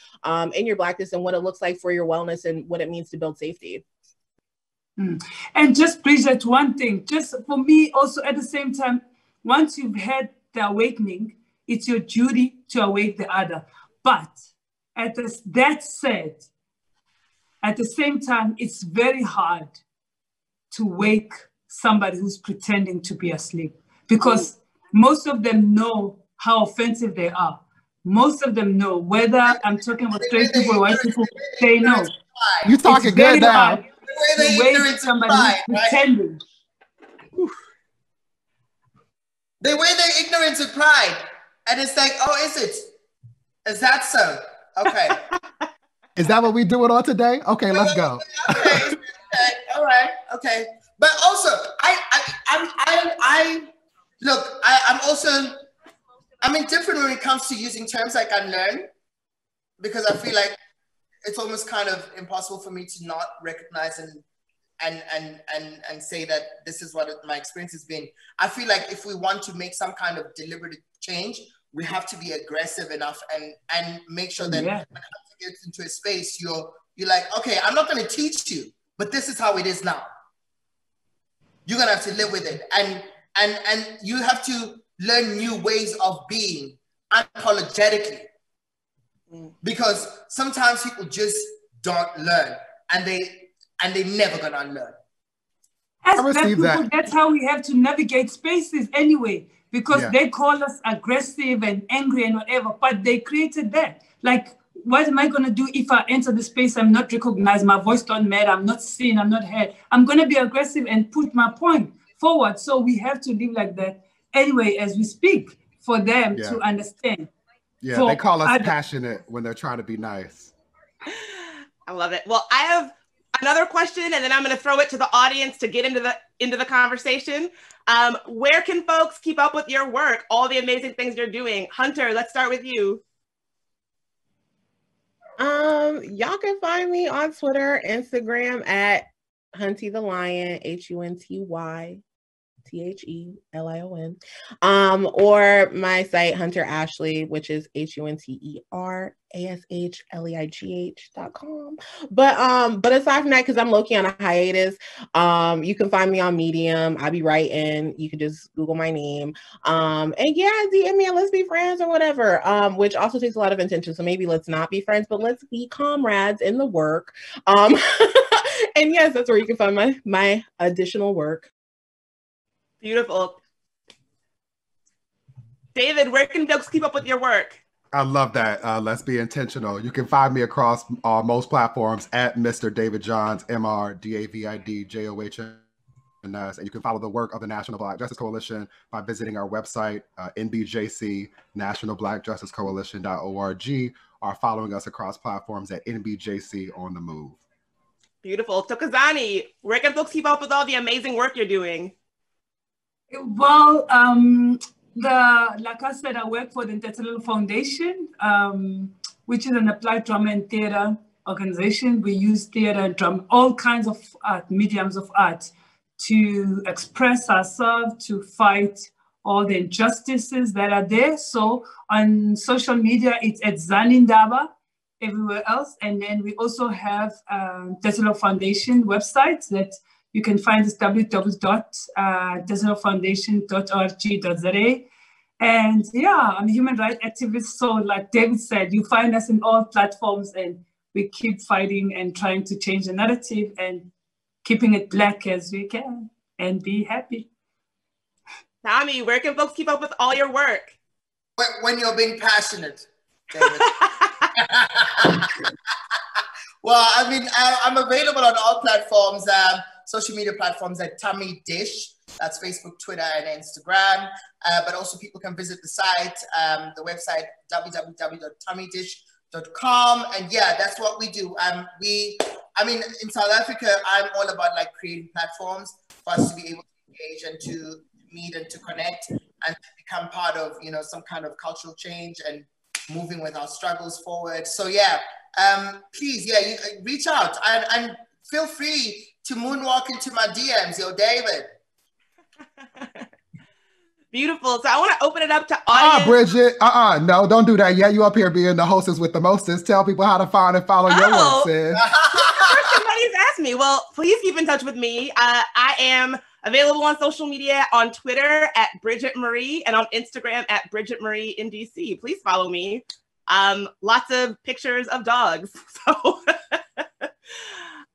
in your Blackness and what it looks like for your wellness and what it means to build safety. And just Bridget, one thing, just for me also at the same time, once you've had the awakening, it's your duty to awake the other. But that said, at the same time, it's very hard to wake somebody who's pretending to be asleep, because most of them know how offensive they are. Most of them know, whether I'm talking about straight people or white people, they know. You talking good now. To wake somebody who's pretending. The way they're ignorant to pride. And it's like, oh, is it? Is that so? Okay. Is that what we doing on today? Okay, let's go. Okay. All right. Okay. But also, I'm indifferent when it comes to using terms like unlearn, because I feel like it's almost kind of impossible for me to not recognize and say that this is what my experience has been. I feel like if we want to make some kind of deliberate change, we have to be aggressive enough and make sure that when Hunter gets into a space, you're like, okay, I'm not going to teach you, but this is how it is now. You're going to have to live with it. And you have to learn new ways of being unapologetically. Because sometimes people just don't learn, and they're never going to unlearn. As Black people, that's how we have to navigate spaces anyway, because they call us aggressive and angry and whatever, but they created that. Like, what am I going to do if I enter the space, I'm not recognized, my voice don't matter, I'm not seen, I'm not heard. I'm going to be aggressive and put my point forward. So we have to live like that anyway as we speak, for them to understand. Yeah, so they call us passionate when they're trying to be nice. I love it. Well, I have another question, and then I'm going to throw it to the audience to get into the conversation. Where can folks keep up with your work, all the amazing things you're doing? Hunter, let's start with you. Y'all can find me on Twitter, Instagram at Hunty the Lion, HuntyThelion, or my site Hunter Ashley, which is HunterAshleigh.com. But aside from that, because I'm low-key on a hiatus, you can find me on Medium. I'll be writing. You can just Google my name. And yeah, DM me and let's be friends or whatever. Which also takes a lot of intention. So maybe let's not be friends, but let's be comrades in the work. And yes, that's where you can find my additional work. Beautiful. David, where can folks keep up with your work? I love that. Let's be intentional. You can find me across most platforms at Mr. David Johns, MrDavidJohns. And you can follow the work of the National Black Justice Coalition by visiting our website, NBJC, nationalblackjusticecoalition.org, or following us across platforms at NBJC on the Move. Beautiful. Thokozani, where can folks keep up with all the amazing work you're doing? Well, like I said, I work for the Untitled Foundation. which is an applied drama and theater organization. We use theater and drama, all kinds of art, mediums of art, to express ourselves, to fight all the injustices that are there. So on social media, it's at Ndaba, everywhere else. And then we also have Desalo Foundation website that you can find is www.desalofoundation.org.za. And yeah, I'm a human rights activist. So like David said, you find us in all platforms, and we keep fighting and trying to change the narrative and keeping it Black as we can and be happy. Tommy, where can folks keep up with all your work? When you're being passionate, David. Well, I mean, I'm available on all platforms, social media platforms at Tummy Dish. That's Facebook, Twitter, and Instagram. But also people can visit the site, the website, www.tummydish.com. And yeah, that's what we do. I mean, in South Africa, I'm all about like creating platforms for us to be able to engage and to meet and to connect and to become part of, you know, some kind of cultural change and moving with our struggles forward. So yeah, please, yeah, you, reach out and feel free to moonwalk into my DMs, yo, David. Beautiful. So I want to open it up to audience. Bridget, no, don't do that yet. You up here being the hostess with the mostest. Tell people how to find and follow your work, sis. Somebody's asked me. Well, please keep in touch with me. I am available on social media, on Twitter at Bridget Marie, and on Instagram at Bridget Marie in DC. Please follow me. Lots of pictures of dogs. So,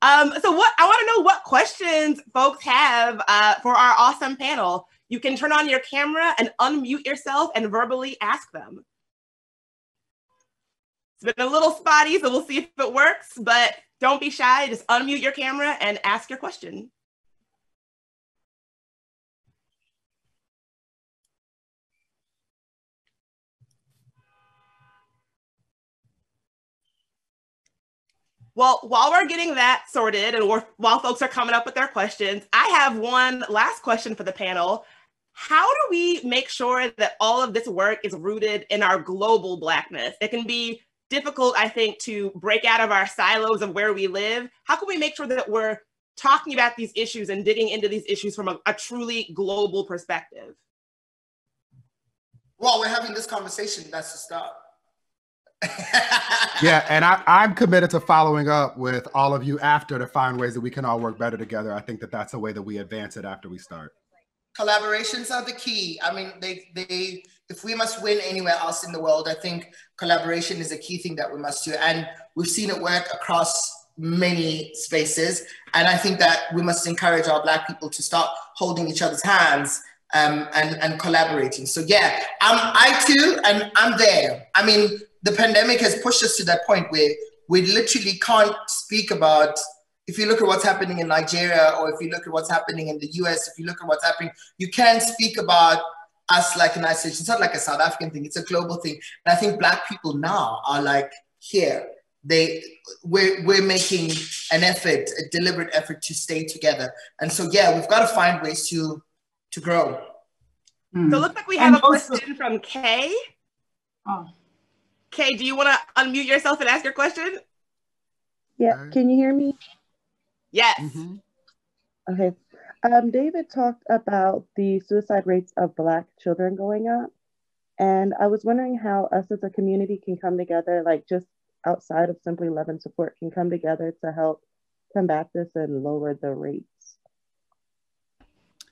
so what I want to know what questions folks have for our awesome panel. You can turn on your camera and unmute yourself and verbally ask them. It's been a little spotty, so we'll see if it works, but don't be shy. Just unmute your camera and ask your question. Well, while we're getting that sorted and while folks are coming up with their questions, I have one last question for the panel. How do we make sure that all of this work is rooted in our global Blackness? It can be difficult, I think, to break out of our silos of where we live. How can we make sure that we're talking about these issues and digging into these issues from a truly global perspective? Well, we're having this conversation. That's the start. Yeah, and I'm committed to following up with all of you after to find ways that we can all work better together. I think that that's a way that we advance it after we start. Collaborations are the key. I mean, if we must win anywhere else in the world, I think collaboration is a key thing that we must do. And we've seen it work across many spaces. And I think that we must encourage our Black people to start holding each other's hands and collaborating. So yeah, I too, and I'm there. I mean, the pandemic has pushed us to that point where we literally can't speak about, if you look at what's happening in Nigeria, or if you look at what's happening in the US, if you look at what's happening, you can't speak about us like an isolation. It's not like a South African thing, it's a global thing. And I think Black people now are like, here, we're making an effort, a deliberate effort to stay together. And so, yeah, we've got to find ways to grow. So it looks like we have a question from Kay. Oh. Kay, do you want to unmute yourself and ask your question? Yeah, can you hear me? Yes. Mm-hmm. Okay. David talked about the suicide rates of Black children going up. And I was wondering how us as a community can come together, like just outside of simply love and support, can come together to help combat this and lower the rates.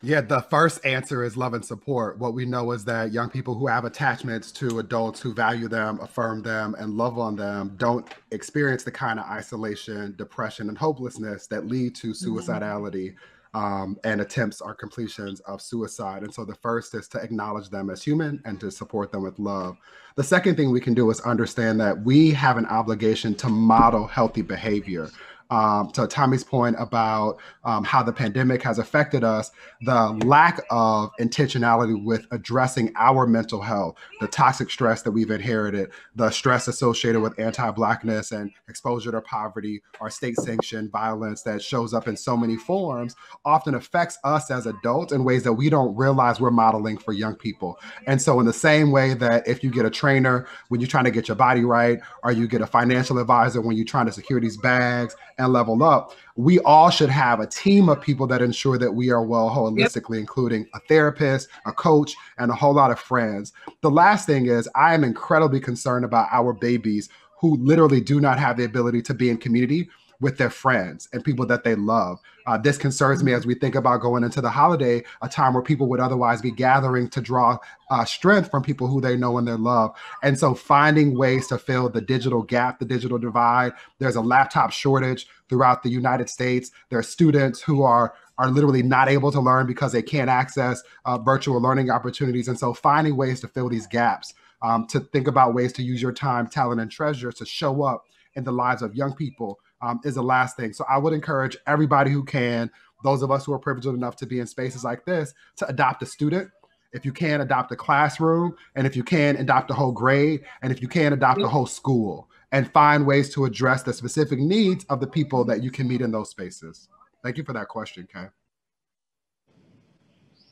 Yeah, the first answer is love and support. What we know is that young people who have attachments to adults who value them, affirm them, and love on them don't experience the kind of isolation, depression, and hopelessness that lead to suicidality and attempts or completions of suicide. And so the first is to acknowledge them as human and to support them with love. The second thing we can do is understand that we have an obligation to model healthy behavior. to Tommy's point about how the pandemic has affected us, the lack of intentionality with addressing our mental health, the toxic stress that we've inherited, the stress associated with anti-Blackness and exposure to poverty or state-sanctioned violence that shows up in so many forms, often affects us as adults in ways that we don't realize we're modeling for young people. And so in the same way that if you get a trainer when you're trying to get your body right, or you get a financial advisor when you're trying to secure these bags and level up, we all should have a team of people that ensure that we are well holistically, including a therapist, a coach, and a whole lot of friends. The last thing is I am incredibly concerned about our babies who literally do not have the ability to be in community with their friends and people that they love. This concerns me as we think about going into the holiday, a time where people would otherwise be gathering to draw strength from people who they know and they love. And so finding ways to fill the digital gap, the digital divide. There's a laptop shortage throughout the United States. There are students who are literally not able to learn because they can't access virtual learning opportunities. And so finding ways to fill these gaps, to think about ways to use your time, talent, and treasure to show up in the lives of young people is the last thing. So I would encourage everybody who can, those of us who are privileged enough to be in spaces like this, to adopt a student. If you can, adopt a classroom. And if you can, adopt a whole grade. And if you can, adopt a whole school. And find ways to address the specific needs of the people that you can meet in those spaces. Thank you for that question, Kay.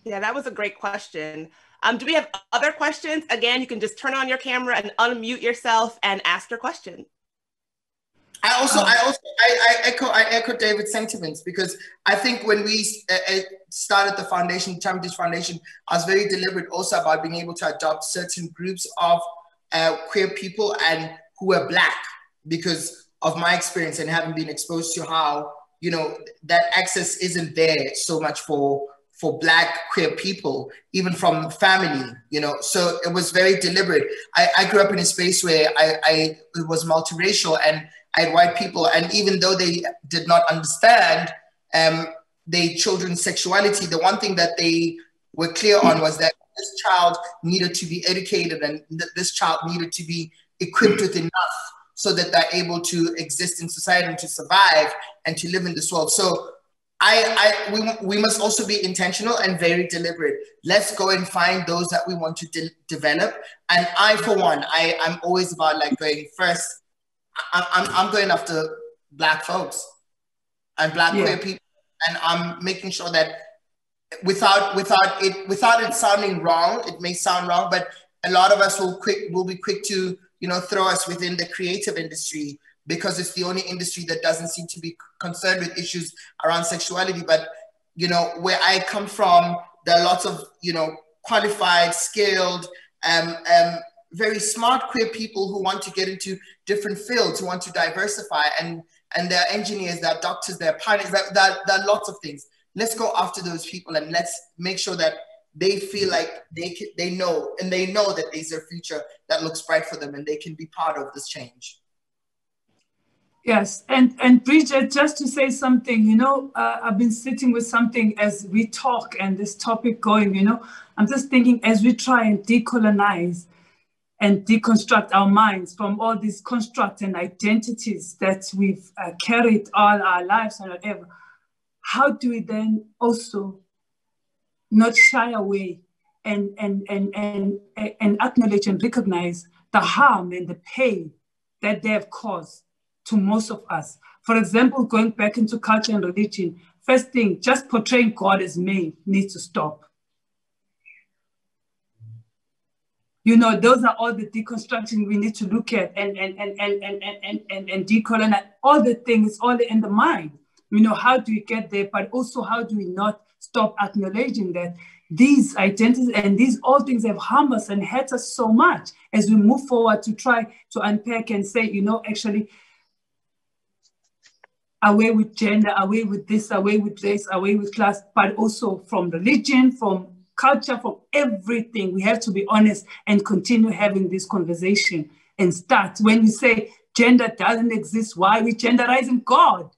Yeah, that was a great question. Do we have other questions? Again, you can just turn on your camera and unmute yourself and ask your question. I echo David's sentiments, because I think when we started the foundation, Champions Foundation, I was very deliberate also about being able to adopt certain groups of queer people and who are Black, because of my experience and having been exposed to how, you know, that access isn't there so much for Black queer people, even from family, you know. So it was very deliberate. I grew up in a space where it was multiracial, and I had white people, and even though they did not understand their children's sexuality, the one thing that they were clear on was that this child needed to be educated, and this child needed to be equipped with enough so that they're able to exist in society and to survive and to live in this world. So we must also be intentional and very deliberate. Let's go and find those that we want to develop. And I, for one, I'm always about like going first. I'm going after Black folks and Black queer people, and I'm making sure that without it sounding wrong, it may sound wrong, but a lot of us will be quick to, you know, throw us within the creative industry, because it's the only industry that doesn't seem to be concerned with issues around sexuality. But, you know, where I come from, there are lots of, you know, qualified, skilled, very smart queer people who want to get into different fields, who want to diversify, and there are engineers, there are doctors, there are pilots, there are lots of things. Let's go after those people, and let's make sure that they feel like they know that there's a future that looks bright for them, and they can be part of this change. Yes, and Bridget, just to say something, you know, I've been sitting with something as we talk and this topic going, you know, I'm just thinking as we try and decolonize and deconstruct our minds from all these constructs and identities that we've carried all our lives and whatever, how do we then also not shy away and acknowledge and recognize the harm and the pain that they have caused to most of us? For example, going back into culture and religion, first thing, just portraying God as male needs to stop. You know, those are all the deconstruction we need to look at and decolonize. All the things, all in the mind. You know, how do we get there? But also, how do we not stop acknowledging that these identities and these all things have harmed us and hurt us so much as we move forward to try to unpack and say, you know, actually, away with gender, away with this, away with race, away with class, but also from religion, from culture, from everything. We have to be honest and continue having this conversation and start. When we say gender doesn't exist, why are we genderizing God?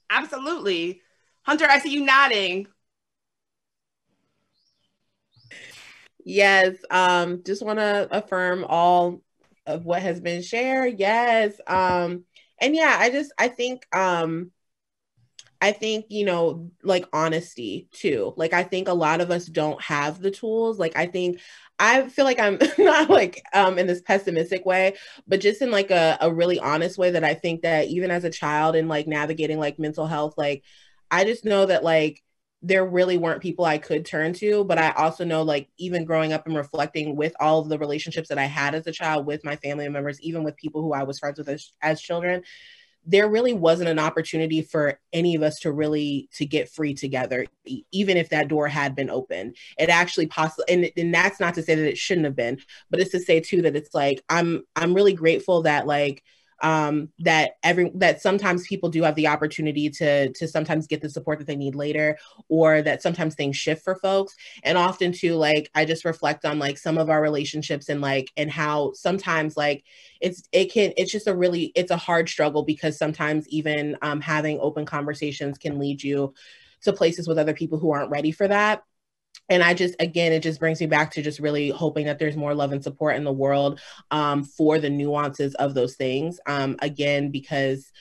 Absolutely. Hunter, I see you nodding. Yes, just want to affirm all of what has been shared. Yes. And yeah, I think, you know, like honesty too. Like, I think a lot of us don't have the tools. Like, I feel like I'm not like in this pessimistic way, but just in like a really honest way, that I think that even as a child and like navigating like mental health, like I just know that like there really weren't people I could turn to. But I also know, like, even growing up and reflecting with all of the relationships that I had as a child with my family members, even with people who I was friends with as children, there really wasn't an opportunity for any of us to get free together, even if that door had been open. It actually possibly, and that's not to say that it shouldn't have been, but it's to say too that it's like I'm really grateful that like that sometimes people do have the opportunity to sometimes get the support that they need later, or that sometimes things shift for folks. And often too, like I just reflect on like some of our relationships and how sometimes like it's a hard struggle, because sometimes even having open conversations can lead you to places with other people who aren't ready for that. And it just brings me back to just really hoping that there's more love and support in the world for the nuances of those things. Again, because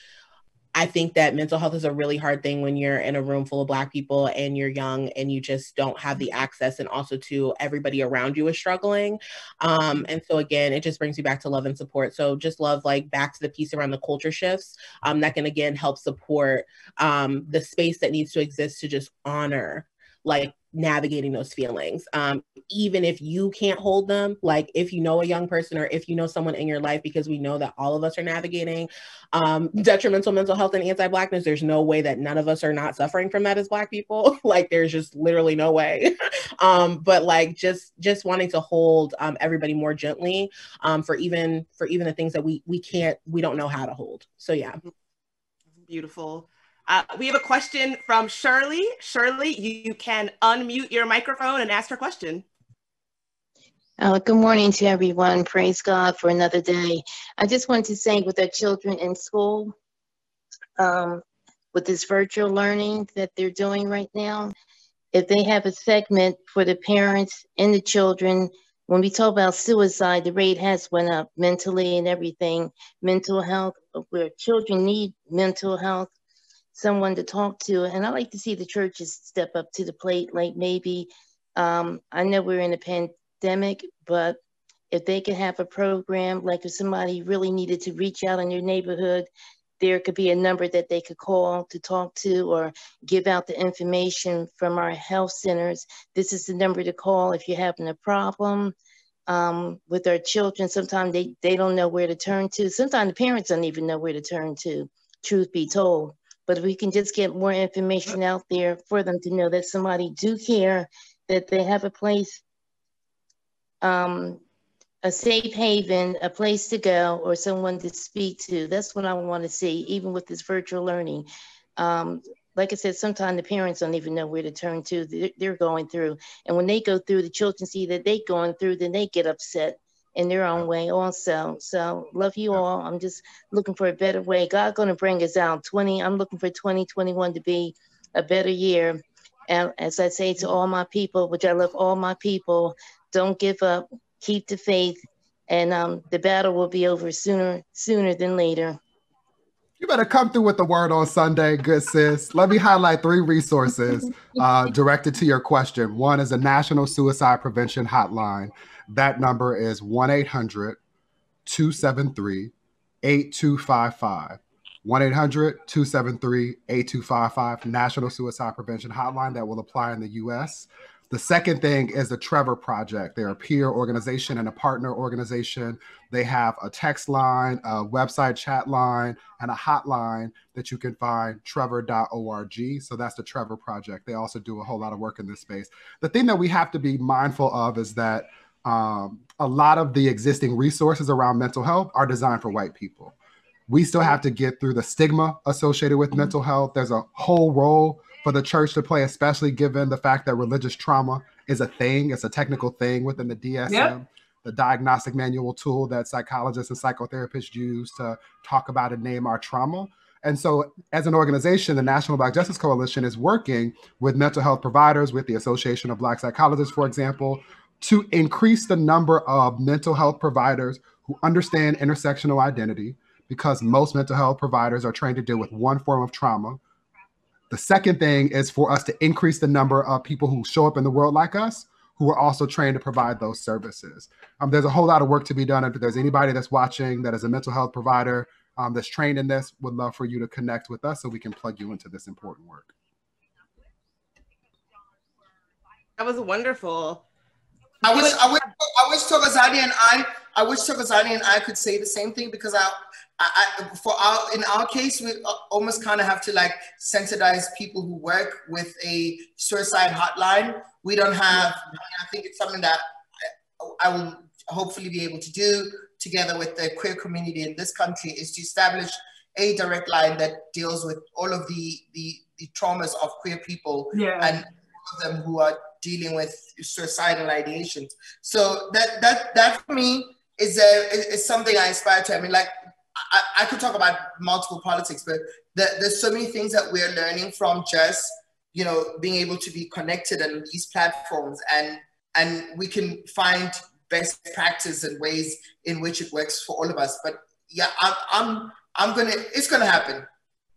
I think that mental health is a really hard thing when you're in a room full of Black people and you're young and you just don't have the access, and also to everybody around you is struggling. And so again, it just brings me back to love and support. So just love, like, back to the piece around the culture shifts that can again help support the space that needs to exist to just honor like navigating those feelings, even if you can't hold them. Like if you know a young person or if you know someone in your life, because we know that all of us are navigating detrimental mental health and anti-Blackness. There's no way that none of us are not suffering from that as Black people. Like there's just literally no way. But like just wanting to hold everybody more gently for even the things that we don't know how to hold. So yeah. Beautiful. We have a question from Shirley. Shirley, you can unmute your microphone and ask her question. Good morning to everyone. Praise God for another day. I just wanted to say, with our children in school, with this virtual learning that they're doing right now, if they have a segment for the parents and the children, when we talk about suicide, the rate has went up mentally and everything, mental health, where children need mental health, someone to talk to. And I like to see the churches step up to the plate. Like maybe, I know we're in a pandemic, but if they could have a program, like if somebody really needed to reach out in your neighborhood, there could be a number that they could call to talk to, or give out the information from our health centers. This is the number to call if you're having a problem with our children. Sometimes they don't know where to turn to. Sometimes the parents don't even know where to turn to, truth be told. But if we can just get more information out there for them to know that somebody do care, that they have a place, a safe haven, a place to go, or someone to speak to. That's what I want to see, even with this virtual learning. Like I said, sometimes the parents don't even know where to turn to. They're going through. And when they go through, the children see that they're going through, then they get upset in their own way also. So love you all. I'm just looking for a better way. God's going to bring us out. I'm looking for 2021 to be a better year. And as I say to all my people, which I love all my people, don't give up, keep the faith, and the battle will be over sooner than later. You better come through with the word on Sunday, good sis. Let me highlight 3 resources directed to your question. One is a National Suicide Prevention Hotline. That number is 1-800-273-8255. 1-800-273-8255, National Suicide Prevention Hotline that will apply in the U.S. The second thing is the Trevor Project. They're a peer organization and a partner organization. They have a text line, a website chat line, and a hotline that you can find, trevor.org. So that's the Trevor Project. They also do a whole lot of work in this space. The thing that we have to be mindful of is that a lot of the existing resources around mental health are designed for white people. We still have to get through the stigma associated with mental health. There's a whole role for the church to play, especially given the fact that religious trauma is a thing. It's a technical thing within the DSM, the diagnostic manual tool that psychologists and psychotherapists use to talk about and name our trauma. And so as an organization, the National Black Justice Coalition is working with mental health providers, with the Association of Black Psychologists, for example, to increase the number of mental health providers who understand intersectional identity, because most mental health providers are trained to deal with one form of trauma. The second thing is for us to increase the number of people who show up in the world like us, who are also trained to provide those services. There's a whole lot of work to be done. If there's anybody that's watching that is a mental health provider that's trained in this, would love for you to connect with us so we can plug you into this important work. That was wonderful. I wish Thokozani and I could say the same thing, because in our case, we almost kind of have to like sensitize people who work with a suicide hotline. We don't have, I think it's something that I will hopefully be able to do together with the queer community in this country, is to establish a direct line that deals with all of the traumas of queer people, and all of them who are dealing with suicidal ideation. So that for me is something I aspire to. I mean, like, I could talk about multiple politics, but there's so many things that we're learning from just, you know, being able to be connected on these platforms, and we can find best practice and ways in which it works for all of us. But yeah, it's gonna happen.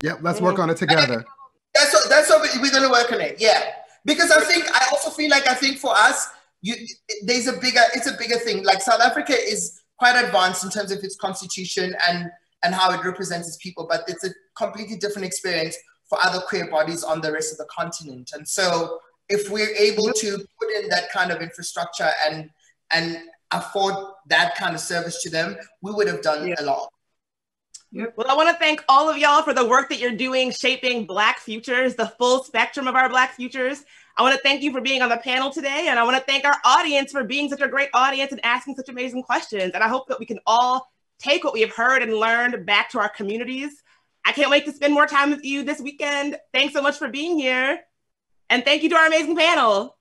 Yep, let's work on it together. That's what we're gonna work on it. Yeah, because I also feel like for us, it's a bigger thing. Like, South Africa is quite advanced in terms of its constitution and how it represents its people, but it's a completely different experience for other queer bodies on the rest of the continent. And so if we're able to put in that kind of infrastructure and afford that kind of service to them, we would have done a lot. Yep. Well, I want to thank all of y'all for the work that you're doing, shaping Black futures, the full spectrum of our Black futures. I want to thank you for being on the panel today, and I want to thank our audience for being such a great audience and asking such amazing questions. And I hope that we can all take what we have heard and learned back to our communities. I can't wait to spend more time with you this weekend. Thanks so much for being here. And thank you to our amazing panel.